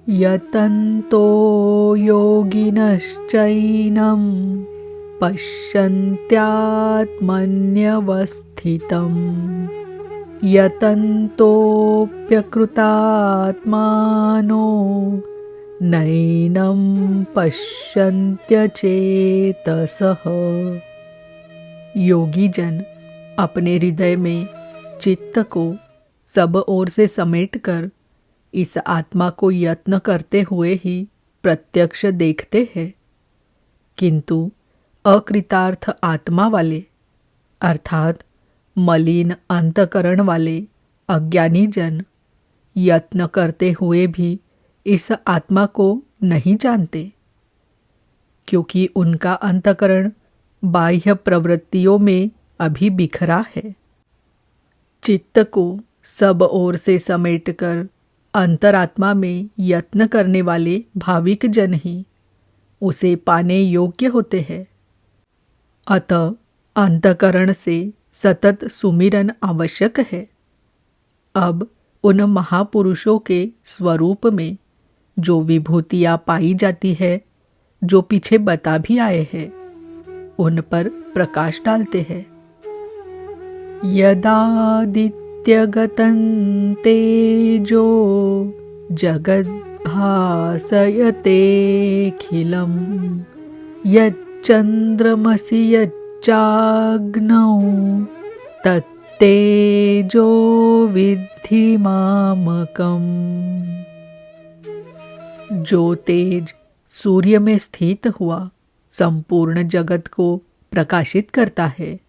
यतन्तो योगिनश्चैनं पश्यन्त्यात्मन्यवस्थितं यतन्तोऽप्यकृतात्मानो नैनं पश्यन्त्यचेतसः। योगी जन अपने हृदय में चित्त को सब ओर से समेटकर इस आत्मा को यत्न करते हुए ही प्रत्यक्ष देखते हैं, किंतु अकृतार्थ आत्मा वाले अर्थात मलिन अंतकरण वाले अज्ञानी जन यत्न करते हुए भी इस आत्मा को नहीं जानते, क्योंकि उनका अंतकरण बाह्य प्रवृत्तियों में अभी बिखरा है। चित्त को सब ओर से समेटकर अंतरात्मा में यत्न करने वाले भाविक जन ही उसे पाने योग्य होते हैं। अतः अंतकरण से सतत सुमिरन आवश्यक है। अब उन महापुरुषों के स्वरूप में जो विभूतियाँ पाई जाती है, जो पीछे बता भी आए हैं, उन पर प्रकाश डालते हैं। यदादित्यगतं तेजो जगद्भासयतेऽखिलं यच्चन्द्रमसि यच्चाग्नौ तत्तेजो विद्धि मामकम्। जो तेज सूर्य में स्थित हुआ संपूर्ण जगत को प्रकाशित करता है,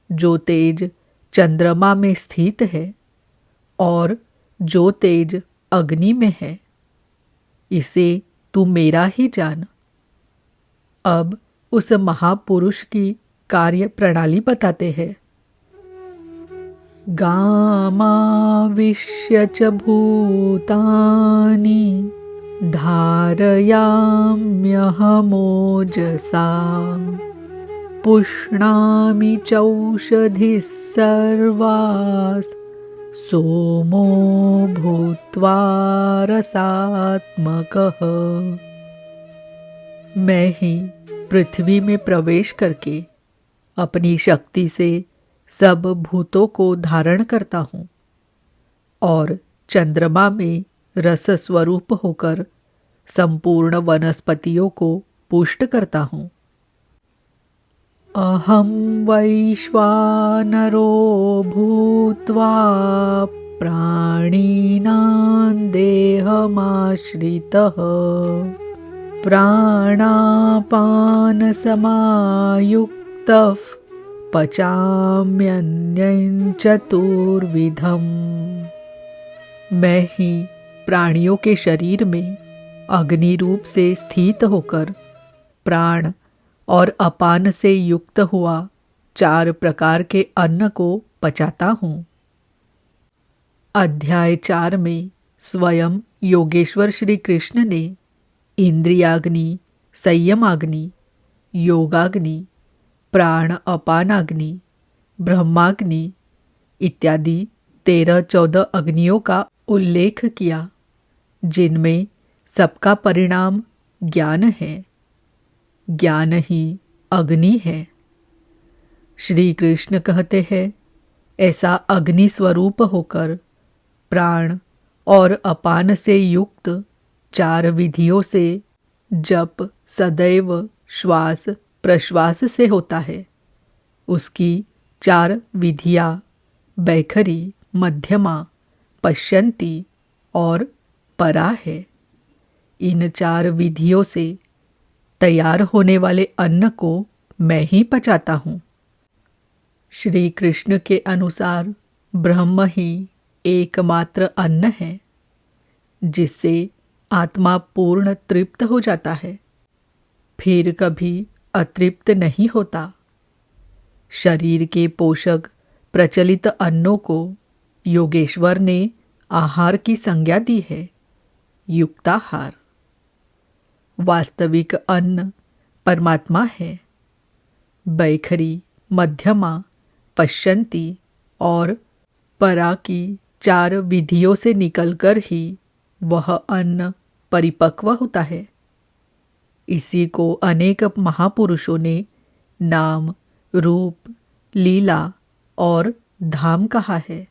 जो तेज चंद्रमा में स्थित है और जो तेज अग्नि में है, इसे तू मेरा ही जान। अब उस महापुरुष की कार्य प्रणाली बताते हैं। गामाविश्य च भूतानि धारयाम्यहमोजसा पुष्णामि चौषधिः सर्वास् सोमो भूत्वा रसात्मकः। मैं ही पृथ्वी में प्रवेश करके अपनी शक्ति से सब भूतों को धारण करता हूँ और चंद्रमा में रस स्वरूप होकर संपूर्ण वनस्पतियों को पुष्ट करता हूँ। अहं वैश्वानरो भूत्वा प्राणिनां देहमाश्रितः प्राणापानसमायुक्तः पचाम्यन्नं चतुर्विधम्। मैं ही प्राणियों के शरीर में अग्नि रूप से स्थित होकर प्राण और अपान से युक्त हुआ 4 प्रकार के अन्न को पचाता हूँ। अध्याय 4 में स्वयं योगेश्वर श्री कृष्ण ने इंद्रियाग्नि, संयमाग्नि, योगाग्नि, प्राण अपानाग्नि, ब्रह्माग्नि इत्यादि 13-14 अग्नियों का उल्लेख किया, जिनमें सबका परिणाम ज्ञान है। ज्ञान ही अग्नि है। श्री कृष्ण कहते हैं, ऐसा अग्नि स्वरूप होकर प्राण और अपान से युक्त 4 विधियों से जप सदैव श्वास प्रश्वास से होता है। उसकी 4 विधियाँ बैखरी, मध्यमा, पश्यन्ती और परा है। इन 4 विधियों से तैयार होने वाले अन्न को मैं ही पचाता हूँ। श्री कृष्ण के अनुसार ब्रह्म ही एकमात्र अन्न है, जिससे आत्मा पूर्ण तृप्त हो जाता है, फिर कभी अतृप्त नहीं होता। शरीर के पोषक प्रचलित अन्नों को योगेश्वर ने आहार की संज्ञा दी है, युक्ताहार। वास्तविक अन्न परमात्मा है। बैखरी, मध्यमा, पश्यन्ती और परा की 4 विधियों से निकलकर ही वह अन्न परिपक्व होता है। इसी को अनेक महापुरुषों ने नाम, रूप, लीला और धाम कहा है।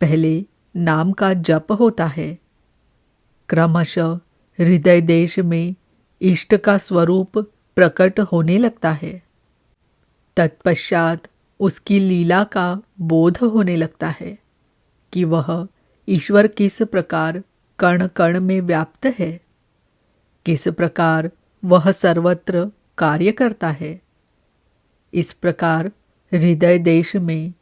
पहले नाम का जप होता है, क्रमशः हृदय देश में इष्ट का स्वरूप प्रकट होने लगता है। तत्पश्चात उसकी लीला का बोध होने लगता है कि वह ईश्वर किस प्रकार कण कण में व्याप्त है, किस प्रकार वह सर्वत्र कार्य करता है। इस प्रकार हृदय देश में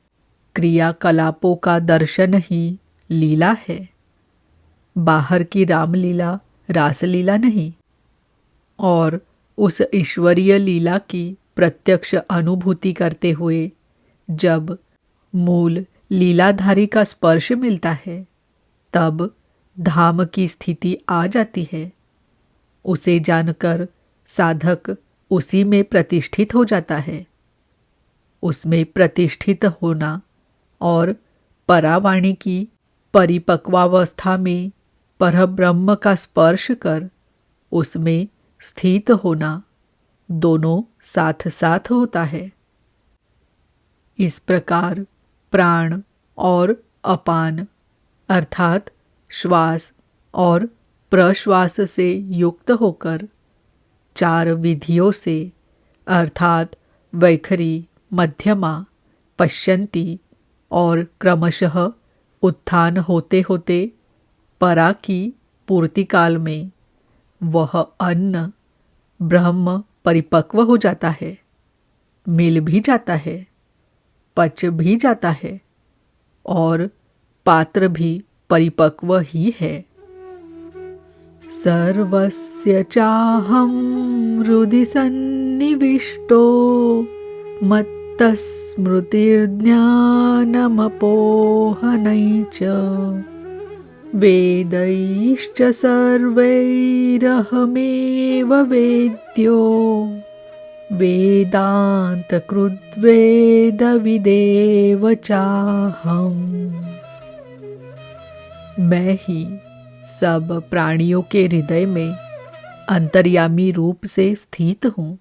क्रियाकलापों का दर्शन ही लीला है, बाहर की रामलीला रासलीला नहीं। और उस ईश्वरीय लीला की प्रत्यक्ष अनुभूति करते हुए जब मूल लीलाधारी का स्पर्श मिलता है, तब धाम की स्थिति आ जाती है। उसे जानकर साधक उसी में प्रतिष्ठित हो जाता है। उसमें प्रतिष्ठित होना और परावाणी की परिपक्वावस्था में परब्रह्म का स्पर्श कर उसमें स्थित होना, दोनों साथ साथ होता है। इस प्रकार प्राण और अपान अर्थात श्वास और प्रश्वास से युक्त होकर 4 विधियों से अर्थात वैखरी, मध्यमा, पश्यन्ती और क्रमशः उत्थान होते होते परा की पूर्ति काल में वह अन्न ब्रह्म परिपक्व हो जाता है, मिल भी जाता है, पच भी जाता है और पात्र भी परिपक्व ही है। सर्वस्य चाहं हृदि सन्निविष्टो मत्तस्मृतिर्ज्ञानमपोहनैः च वेदैश्च सर्वैरहमेव वेद्यो वेदान्तकृद्वेदविदेव चाहम्। मैं ही सब प्राणियों के हृदय में अंतर्यामी रूप से स्थित हूँ।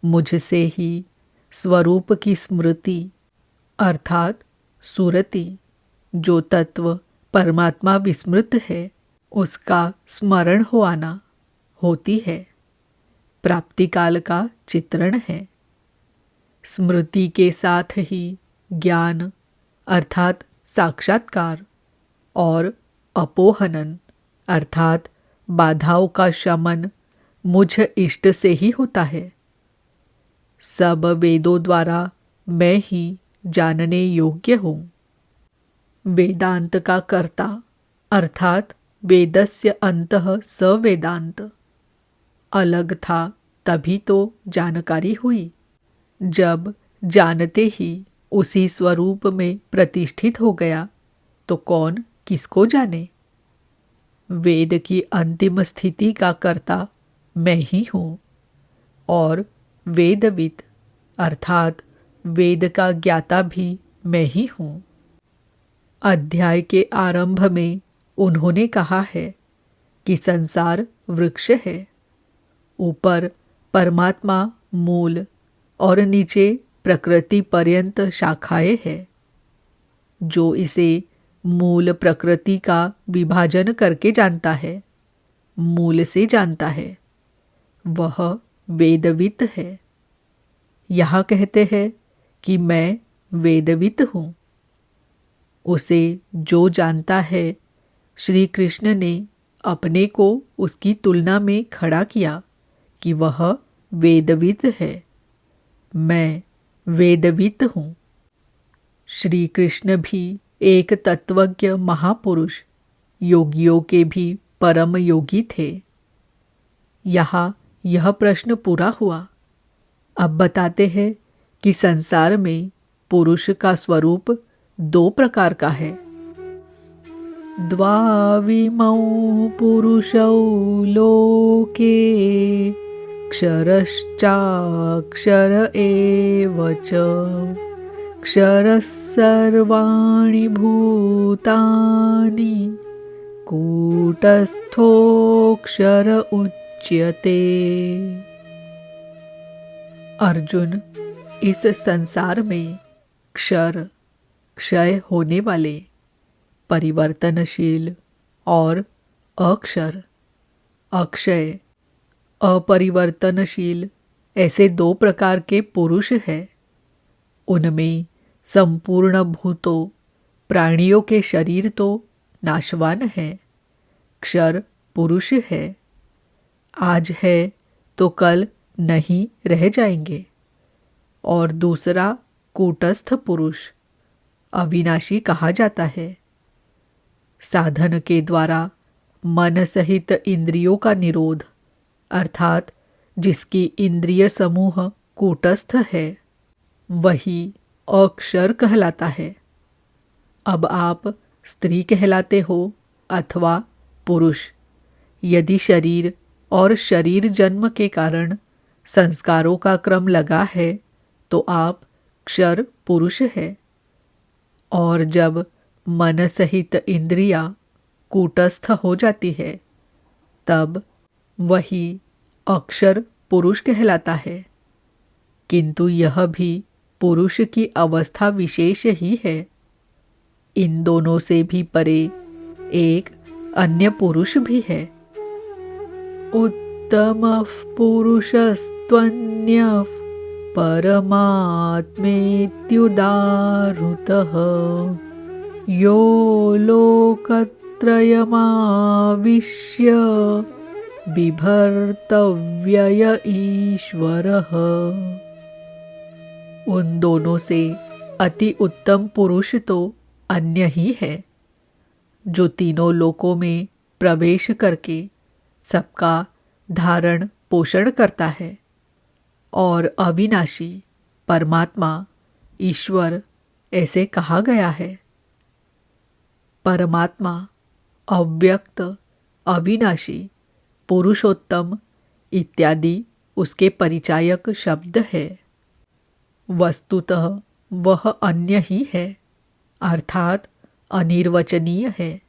मुझसे ही स्वरूप की स्मृति अर्थात सुरति, जो तत्व परमात्मा विस्मृत है, उसका स्मरण हो आना होती है, प्राप्ति काल का चित्रण है। स्मृति के साथ ही ज्ञान अर्थात साक्षात्कार और अपोहनन अर्थात बाधाओं का शमन मुझ इष्ट से ही होता है। सब वेदों द्वारा मैं ही जानने योग्य हूँ। वेदांत का कर्ता अर्थात वेदस्य अंतः स वेदांत अलग था, तभी तो जानकारी हुई। जब जानते ही उसी स्वरूप में प्रतिष्ठित हो गया तो कौन किसको जाने। वेद की अंतिम स्थिति का कर्ता मैं ही हूँ और वेदविद अर्थात वेद का ज्ञाता भी मैं ही हूँ। अध्याय के आरंभ में उन्होंने कहा है कि संसार वृक्ष है, ऊपर परमात्मा मूल और नीचे प्रकृति पर्यंत शाखाएं हैं। जो इसे मूल प्रकृति का विभाजन करके जानता है, मूल से जानता है, वह वेदवित है। यहाँ कहते हैं कि मैं वेदवित हूँ। उसे जो जानता है, श्री कृष्ण ने अपने को उसकी तुलना में खड़ा किया कि वह वेदवित है। मैं वेदवित हूँ। श्री कृष्ण भी एक तत्वज्ञ महापुरुष, योगियों के भी परम योगी थे। यहाँ यह प्रश्न पूरा हुआ। अब बताते हैं कि संसार में पुरुष का स्वरूप 2 प्रकार का है। द्वाविमौ पुरुषौ लोके क्षरश्चाक्षर एव च क्षरः सर्वाणि भूतानि कूटस्थोऽक्षर उच्यते। अर्जुन, इस संसार में क्षय होने वाले, परिवर्तनशील और अक्षय अपरिवर्तनशील ऐसे दो प्रकार के पुरुष हैं। उनमें संपूर्ण भूतों प्राणियों के शरीर तो नाशवान है, क्षर पुरुष है। आज है तो कल नहीं रह जाएंगे। और दूसरा कूटस्थ पुरुष अविनाशी कहा जाता है। साधन के द्वारा मन सहित इंद्रियों का निरोध, अर्थात जिसकी इंद्रिय समूह कूटस्थ है, वही अक्षर कहलाता है। अब आप स्त्री कहलाते हो अथवा पुरुष, यदि शरीर और शरीर जन्म के कारण संस्कारों का क्रम लगा है तो आप क्षर पुरुष है। और जब मन सहित इंद्रियां कूटस्थ हो जाती है तब वही अक्षर पुरुष कहलाता है। किंतु यह भी पुरुष की अवस्था विशेष ही है। इन दोनों से भी परे एक अन्य पुरुष भी है। उत्तमः पुरुषस्त्वन्यः परमात्मेत्युदाहृतः यो लोकत्रयमाविश्य बिभर्तव्यय ईश्वरः। उन दोनों से अति उत्तम पुरुष तो अन्य ही है, जो तीनों लोकों में प्रवेश करके सबका धारण पोषण करता है। और अविनाशी परमात्मा ईश्वर ऐसे कहा गया है। परमात्मा अव्यक्त, अविनाशी, पुरुषोत्तम इत्यादि उसके परिचायक शब्द है। वस्तुतः वह अन्य ही है, अर्थात अनिर्वचनीय है।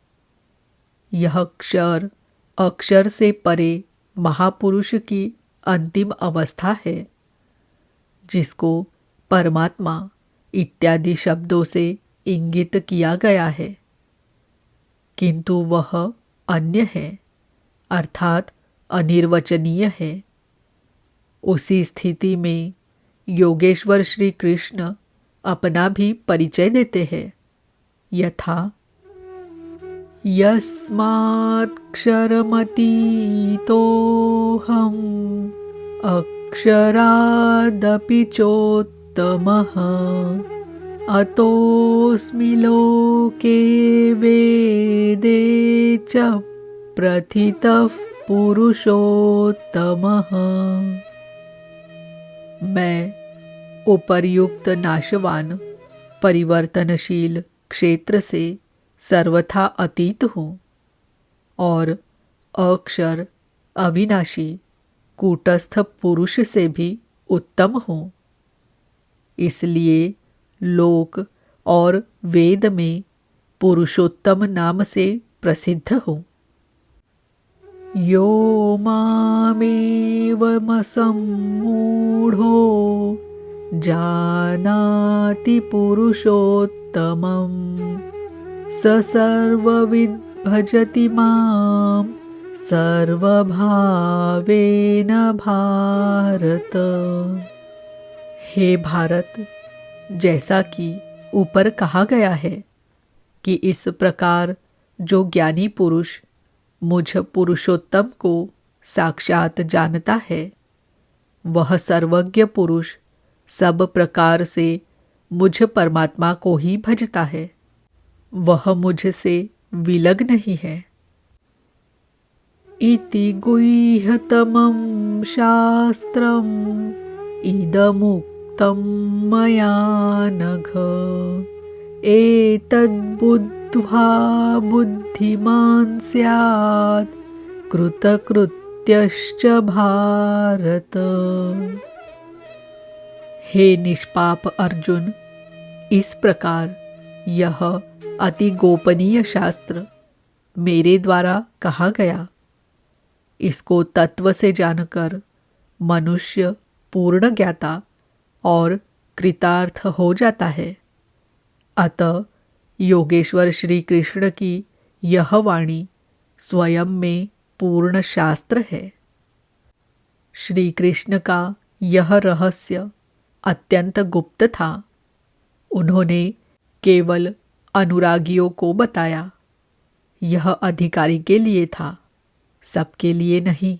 यह क्षर अक्षर से परे महापुरुष की अंतिम अवस्था है, जिसको परमात्मा इत्यादि शब्दों से इंगित किया गया है। किंतु वह अन्य है, अर्थात अनिर्वचनीय है। उसी स्थिति में योगेश्वर श्री कृष्ण अपना भी परिचय देते हैं, यथा यस्मात्क्षरमतीतोऽहम् अक्षरादपि चोत्तमः अतोऽस्मि लोके वेदे च प्रथितः पुरुषोत्तमः। मैं उपर्युक्त नाशवान परिवर्तनशील क्षेत्र से सर्वथा अतीत हूँ और अक्षर अविनाशी कूटस्थ पुरुष से भी उत्तम हूँ। इसलिए लोक और वेद में पुरुषोत्तम नाम से प्रसिद्ध हूँ। यो मामेवमसम्मूढो जानाति पुरुषोत्तमम् स सर्वविद् भजति मां सर्वभावेन भारत। हे भारत, जैसा कि ऊपर कहा गया है कि इस प्रकार जो ज्ञानी पुरुष मुझ पुरुषोत्तम को साक्षात जानता है, वह सर्वज्ञ पुरुष सब प्रकार से मुझ परमात्मा को ही भजता है। वह मुझसे विलग नहीं है। इति गुह्यतमं शास्त्रम् इदमुक्तं मया नघ एतद्बुद्ध्वा बुद्धिमान् स्यात् कृतकृत्यश्च भारत। हे निष्पाप अर्जुन, इस प्रकार यह अति गोपनीय शास्त्र मेरे द्वारा कहा गया। इसको तत्व से जानकर मनुष्य पूर्ण ज्ञाता और कृतार्थ हो जाता है। अतः योगेश्वर श्री कृष्ण की यह वाणी स्वयं में पूर्ण शास्त्र है। श्री कृष्ण का यह रहस्य अत्यंत गुप्त था। उन्होंने केवल अनुरागियों को बताया। यह अधिकारी के लिए था, सबके लिए नहीं।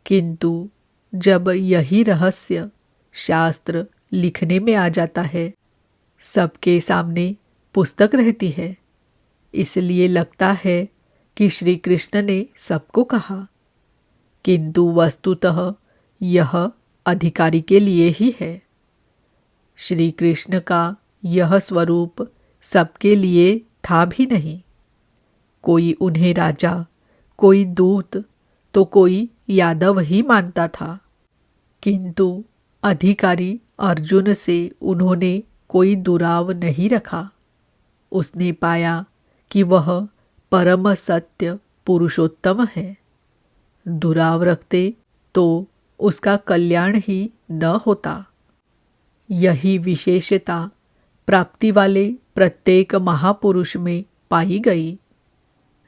किंतु जब यही रहस्य शास्त्र लिखने में आ जाता है, सबके सामने पुस्तक रहती है, इसलिए लगता है कि श्री कृष्ण ने सबको कहा, किंतु वस्तुतः यह अधिकारी के लिए ही है। श्री कृष्ण का यह स्वरूप सबके लिए था भी नहीं। कोई उन्हें राजा, कोई दूत तो कोई यादव ही मानता था, किंतु अधिकारी अर्जुन से उन्होंने कोई दुराव नहीं रखा। उसने पाया कि वह परम सत्य पुरुषोत्तम है। दुराव रखते तो उसका कल्याण ही न होता। यही विशेषता प्राप्ति वाले प्रत्येक महापुरुष में पाई गई।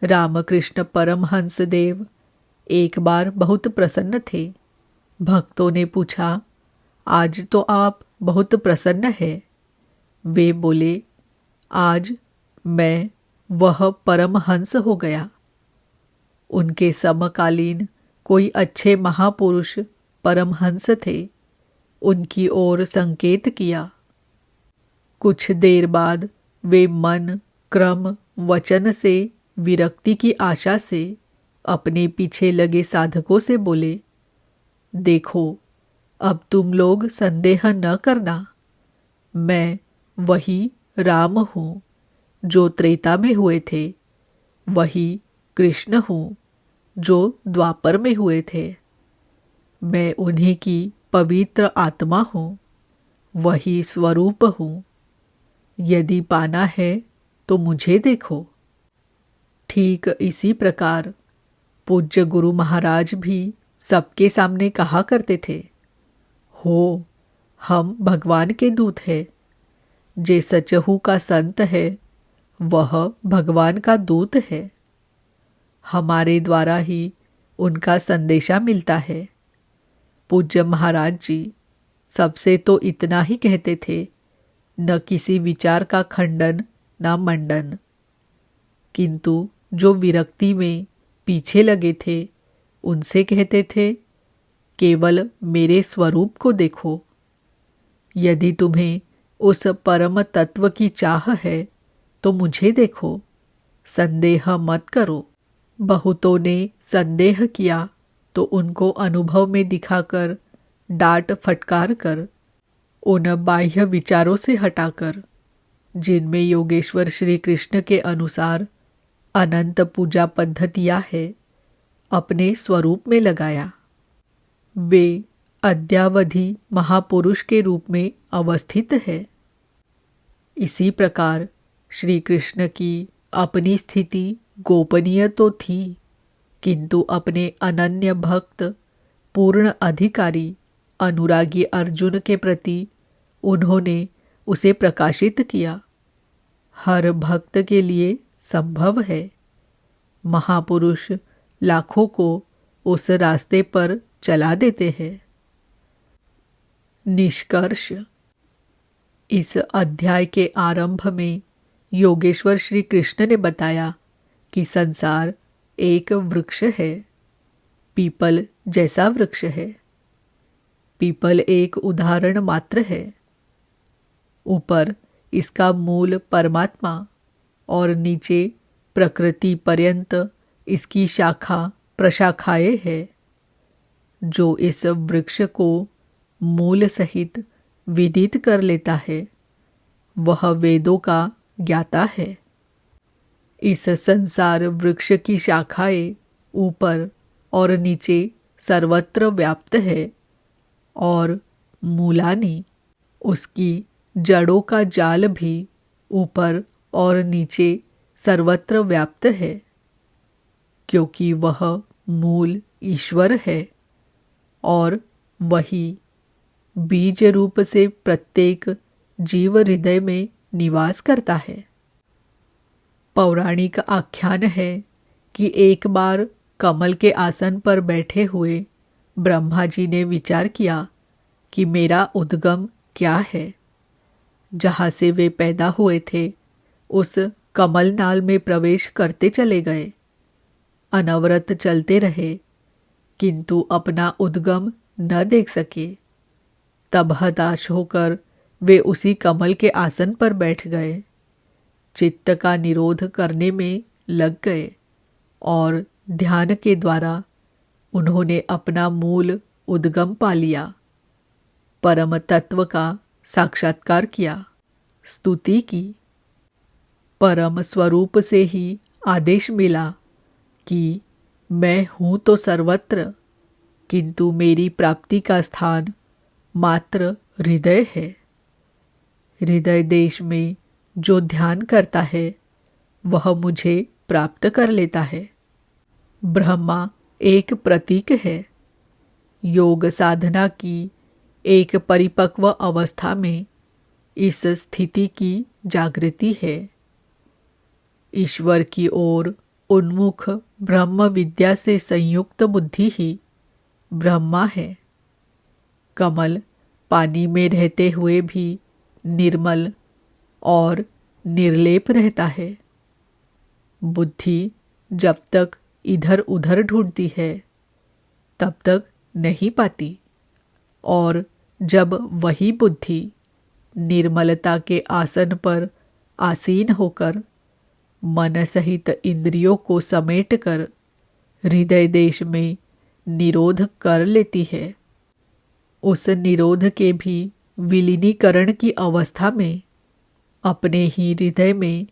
रामकृष्ण परमहंस देव एक बार बहुत प्रसन्न थे। भक्तों ने पूछा, आज तो आप बहुत प्रसन्न हैं। वे बोले, आज मैं वह परमहंस हो गया। उनके समकालीन कोई अच्छे महापुरुष परमहंस थे। उनकी ओर संकेत किया। कुछ देर बाद वे मन, क्रम, वचन से विरक्ति की आशा से अपने पीछे लगे साधकों से बोले, देखो, अब तुम लोग संदेह न करना। मैं वही राम हूँ जो त्रेता में हुए थे, वही कृष्ण हूँ जो द्वापर में हुए थे। मैं उन्हीं की पवित्र आत्मा हूँ, वही स्वरूप हूँ। यदि पाना है तो मुझे देखो। ठीक इसी प्रकार पूज्य गुरु महाराज भी सबके सामने कहा करते थे, हो, हम भगवान के दूत हैं। जे सचहु का संत है, वह भगवान का दूत है। हमारे द्वारा ही उनका संदेशा मिलता है। पूज्य महाराज जी सबसे तो इतना ही कहते थे, न किसी विचार का खंडन न मंडन। किंतु जो विरक्ति में पीछे लगे थे, उनसे कहते थे, केवल मेरे स्वरूप को देखो। यदि तुम्हें उस परम तत्व की चाह है तो मुझे देखो, संदेह मत करो। बहुतों ने संदेह किया तो उनको अनुभव में दिखाकर, डांट फटकार कर, उन बाह्य विचारों से हटाकर, जिनमें योगेश्वर श्री कृष्ण के अनुसार अनंत पूजा पद्धतियाँ है, अपने स्वरूप में लगाया। वे अद्यावधि महापुरुष के रूप में अवस्थित है। इसी प्रकार श्री कृष्ण की अपनी स्थिति गोपनीय तो थी, किंतु अपने अनन्य भक्त, पूर्ण अधिकारी, अनुरागी अर्जुन के प्रति उन्होंने उसे प्रकाशित किया। हर भक्त के लिए संभव है। महापुरुष लाखों को उस रास्ते पर चला देते हैं। निष्कर्ष। इस अध्याय के आरंभ में योगेश्वर श्री कृष्ण ने बताया कि संसार एक वृक्ष है, पीपल जैसा वृक्ष है। पीपल एक उदाहरण मात्र है। ऊपर इसका मूल परमात्मा और नीचे प्रकृति पर्यंत इसकी शाखा प्रशाखाएं है। जो इस वृक्ष को मूल सहित विदित कर लेता है, वह वेदों का ज्ञाता है। इस संसार वृक्ष की शाखाएं ऊपर और नीचे सर्वत्र व्याप्त है और मूलानी, उसकी जड़ों का जाल भी ऊपर और नीचे सर्वत्र व्याप्त है। क्योंकि वह मूल ईश्वर है और वही बीज रूप से प्रत्येक जीव हृदय में निवास करता है। पौराणिक आख्यान है कि एक बार कमल के आसन पर बैठे हुए ब्रह्मा जी ने विचार किया कि मेरा उद्गम क्या है। जहाँ से वे पैदा हुए थे उस कमल नाल में प्रवेश करते चले गए, अनवरत चलते रहे, किंतु अपना उद्गम न देख सके। तब हताश होकर वे उसी कमल के आसन पर बैठ गए, चित्त का निरोध करने में लग गए और ध्यान के द्वारा उन्होंने अपना मूल उद्गम पा लिया, परम तत्व का साक्षात्कार किया, स्तुति की। परम स्वरूप से ही आदेश मिला कि मैं हूँ तो सर्वत्र, किंतु मेरी प्राप्ति का स्थान मात्र हृदय है। हृदय देश में जो ध्यान करता है वह मुझे प्राप्त कर लेता है। ब्रह्मा एक प्रतीक है। योग साधना की एक परिपक्व अवस्था में इस स्थिति की जागृति है। ईश्वर की ओर उन्मुख ब्रह्म विद्या से संयुक्त बुद्धि ही ब्रह्मा है। कमल पानी में रहते हुए भी निर्मल और निर्लेप रहता है। बुद्धि जब तक इधर उधर ढूंढती है तब तक नहीं पाती, और जब वही बुद्धि निर्मलता के आसन पर आसीन होकर मन सहित इंद्रियों को समेटकर हृदय देश में निरोध कर लेती है, उस निरोध के भी विलीनीकरण की अवस्था में अपने ही हृदय में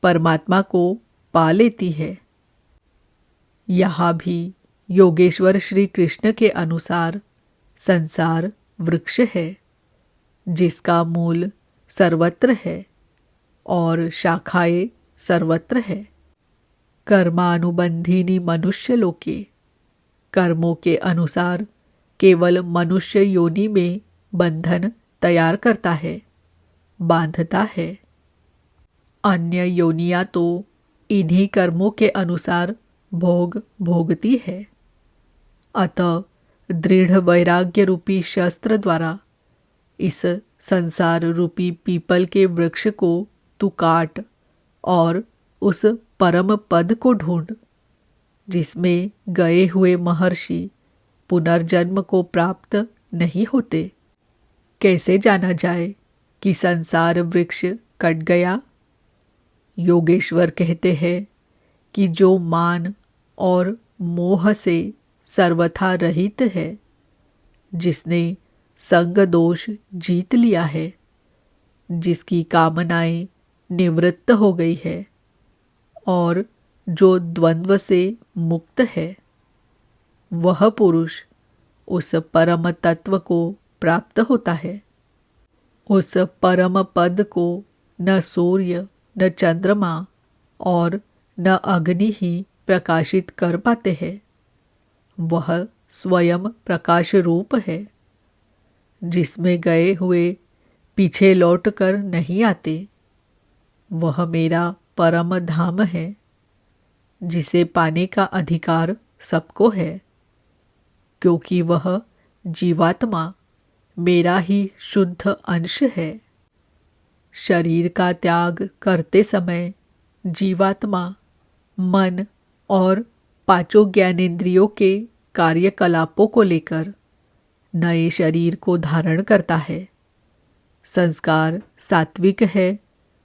परमात्मा को पा लेती है। यहाँ भी योगेश्वर श्री कृष्ण के अनुसार संसार वृक्ष है, जिसका मूल सर्वत्र है और शाखाएं सर्वत्र है। कर्मानुबंधिनी मनुष्य लोके, कर्मों के अनुसार केवल मनुष्य योनि में बंधन तैयार करता है, बांधता है। अन्य योनियां तो इन्हीं कर्मों के अनुसार भोग भोगती है। अतः दृढ़ वैराग्य रूपी शस्त्र द्वारा इस संसार रूपी पीपल के वृक्ष को तू काट और उस परम पद को ढूंढ, जिसमें गए हुए महर्षि पुनर्जन्म को प्राप्त नहीं होते। कैसे जाना जाए कि संसार वृक्ष कट गया? योगेश्वर कहते हैं कि जो मान और मोह से सर्वथा रहित है, जिसने संग दोष जीत लिया है, जिसकी कामनाएं निवृत्त हो गई है और जो द्वंद्व से मुक्त है, वह पुरुष उस परम तत्व को प्राप्त होता है। उस परम पद को न सूर्य, न चंद्रमा और न अग्नि ही प्रकाशित कर पाते हैं। वह स्वयं प्रकाश रूप है, जिसमें गए हुए पीछे लौटकर नहीं आते। वह मेरा परम धाम है, जिसे पाने का अधिकार सबको है, क्योंकि वह जीवात्मा मेरा ही शुद्ध अंश है। शरीर का त्याग करते समय जीवात्मा मन और पांचों ज्ञानेंद्रियों के कार्यकलापों को लेकर नए शरीर को धारण करता है। संस्कार सात्विक है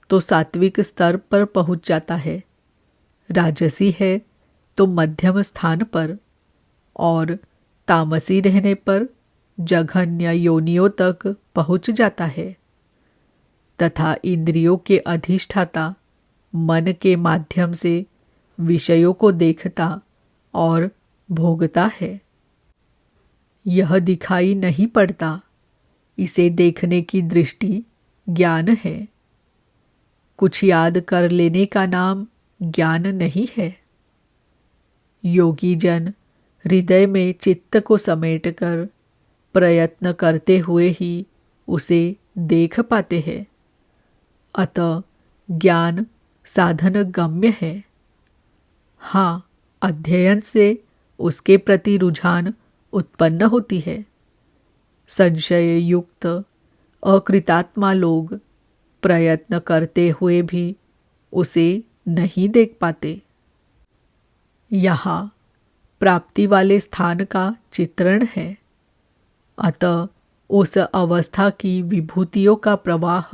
तो सात्विक स्तर पर पहुंच जाता है, राजसी है तो मध्यम स्थान पर, और तामसी रहने पर जघन्य योनियों तक पहुंच जाता है, तथा इंद्रियों के अधिष्ठाता मन के माध्यम से विषयों को देखता और भोगता है। यह दिखाई नहीं पड़ता, इसे देखने की दृष्टि ज्ञान है। कुछ याद कर लेने का नाम ज्ञान नहीं है। योगी जन हृदय में चित्त को समेटकर प्रयत्न करते हुए ही उसे देख पाते हैं। अतः ज्ञान साधन गम्य है। हाँ, अध्ययन से उसके प्रति रुझान उत्पन्न होती है। संशय युक्त अकृतात्मा लोग प्रयत्न करते हुए भी उसे नहीं देख पाते। यहाँ प्राप्ति वाले स्थान का चित्रण है। अतः उस अवस्था की विभूतियों का प्रवाह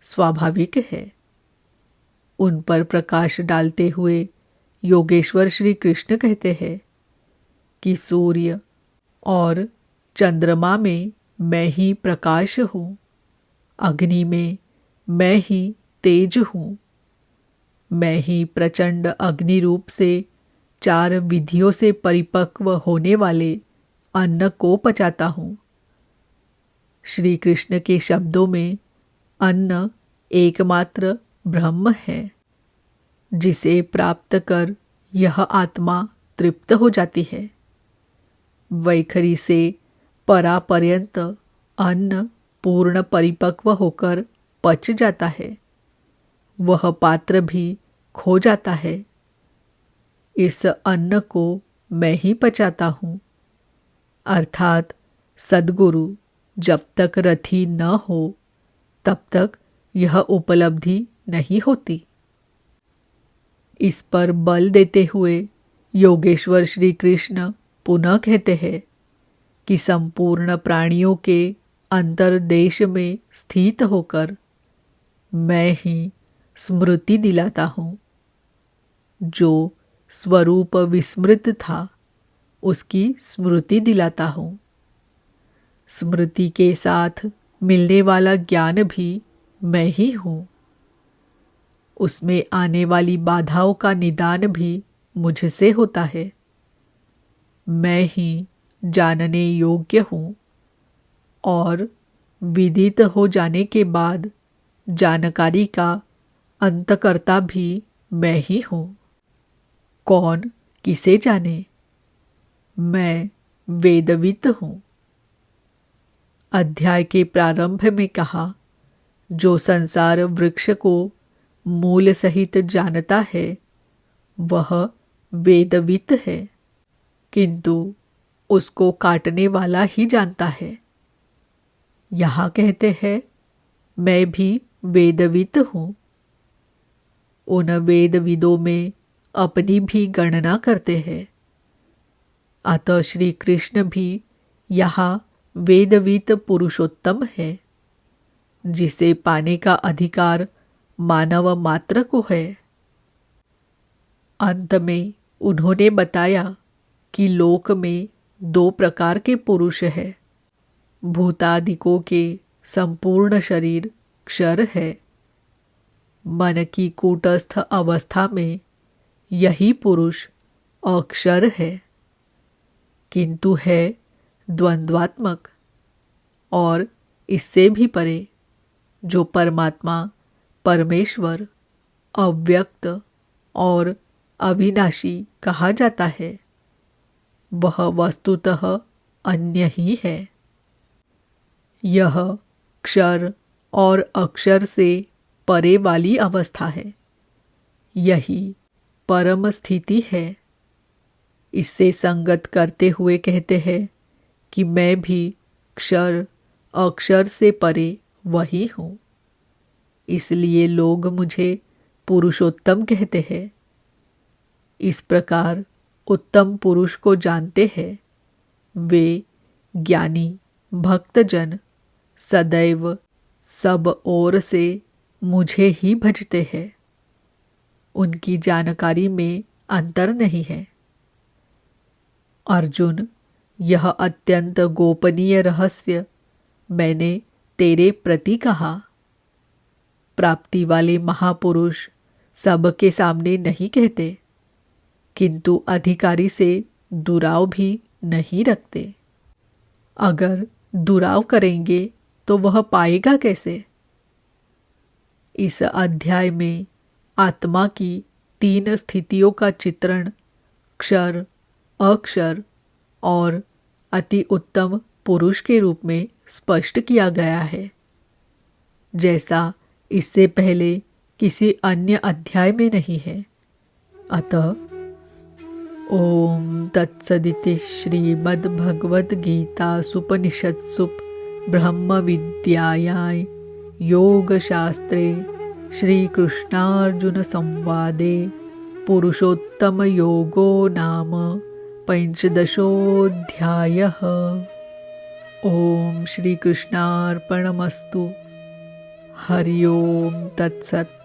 स्वाभाविक है। उन पर प्रकाश डालते हुए योगेश्वर श्री कृष्ण कहते हैं कि सूर्य और चंद्रमा में मैं ही प्रकाश हूँ, अग्नि में मैं ही तेज हूँ, मैं ही प्रचंड अग्नि रूप से 4 विधियों से परिपक्व होने वाले अन्न को पचाता हूँ। श्री कृष्ण के शब्दों में अन्न एकमात्र ब्रह्म है, जिसे प्राप्त कर यह आत्मा तृप्त हो जाती है। वैखरी से परापर्यंत अन्न पूर्ण परिपक्व होकर पच जाता है, वह पात्र भी खो जाता है। इस अन्न को मैं ही पचाता हूँ, अर्थात सद्गुरु जब तक रथी न हो तब तक यह उपलब्धि नहीं होती। इस पर बल देते हुए योगेश्वर श्री कृष्ण पुनः कहते हैं कि संपूर्ण प्राणियों के अंतर्देश में स्थित होकर मैं ही स्मृति दिलाता हूँ। जो स्वरूप विस्मृत था उसकी स्मृति दिलाता हूँ। स्मृति के साथ मिलने वाला ज्ञान भी मैं ही हूँ। उसमें आने वाली बाधाओं का निदान भी मुझसे होता है। मैं ही जानने योग्य हूँ और विदित हो जाने के बाद जानकारी का अंतकर्ता भी मैं ही हूँ। कौन किसे जाने? मैं वेदवित हूँ। अध्याय के प्रारंभ में कहा, जो संसार वृक्ष को मूल सहित जानता है वह वेदवित है, किंतु उसको काटने वाला ही जानता है। यहाँ कहते हैं मैं भी वेदवित हूँ। उन वेदविदों में अपनी भी गणना करते हैं। अतः श्री कृष्ण भी यहाँ वेदवित पुरुषोत्तम है, जिसे पाने का अधिकार मानव मात्र को है। अंत में उन्होंने बताया कि लोक में 2 प्रकार के पुरुष है। भूतादिकों के संपूर्ण शरीर क्षर है। मन की कूटस्थ अवस्था में यही पुरुष अक्षर है, किंतु है द्वंद्वात्मक और इससे भी परे, जो परमात्मा परमेश्वर अव्यक्त और अविनाशी कहा जाता है, वह वस्तुतः अन्य ही है। यह क्षर और अक्षर से परे वाली अवस्था है। यही परम स्थिति है। इससे संगत करते हुए कहते हैं कि मैं भी क्षर अक्षर से परे वही हूँ। इसलिए लोग मुझे पुरुषोत्तम कहते हैं। इस प्रकार उत्तम पुरुष को जानते हैं वे ज्ञानी भक्तजन सदैव सब ओर से मुझे ही भजते हैं। उनकी जानकारी में अंतर नहीं है। अर्जुन, यह अत्यंत गोपनीय रहस्य मैंने तेरे प्रति कहा। प्राप्ति वाले महापुरुष सबके सामने नहीं कहते, किंतु अधिकारी से दुराव भी नहीं रखते। अगर दुराव करेंगे तो वह पाएगा कैसे? इस अध्याय में आत्मा की 3 स्थितियों का चित्रण क्षर, अक्षर और अति उत्तम पुरुष के रूप में स्पष्ट किया गया है, जैसा इससे पहले किसी अन्य अध्याय में नहीं है। अतः ओम तत्सदिति श्रीमद्भगवद्गीतासूपनिषत्सु ब्रह्म विद्यायां योगशास्त्रे श्रीकृष्णार्जुन संवादे पुरुषोत्तम योगो नाम पंचदशोऽध्यायः। ओम श्रीकृष्णार्पणमस्तु। हरि ओम तत्सत्।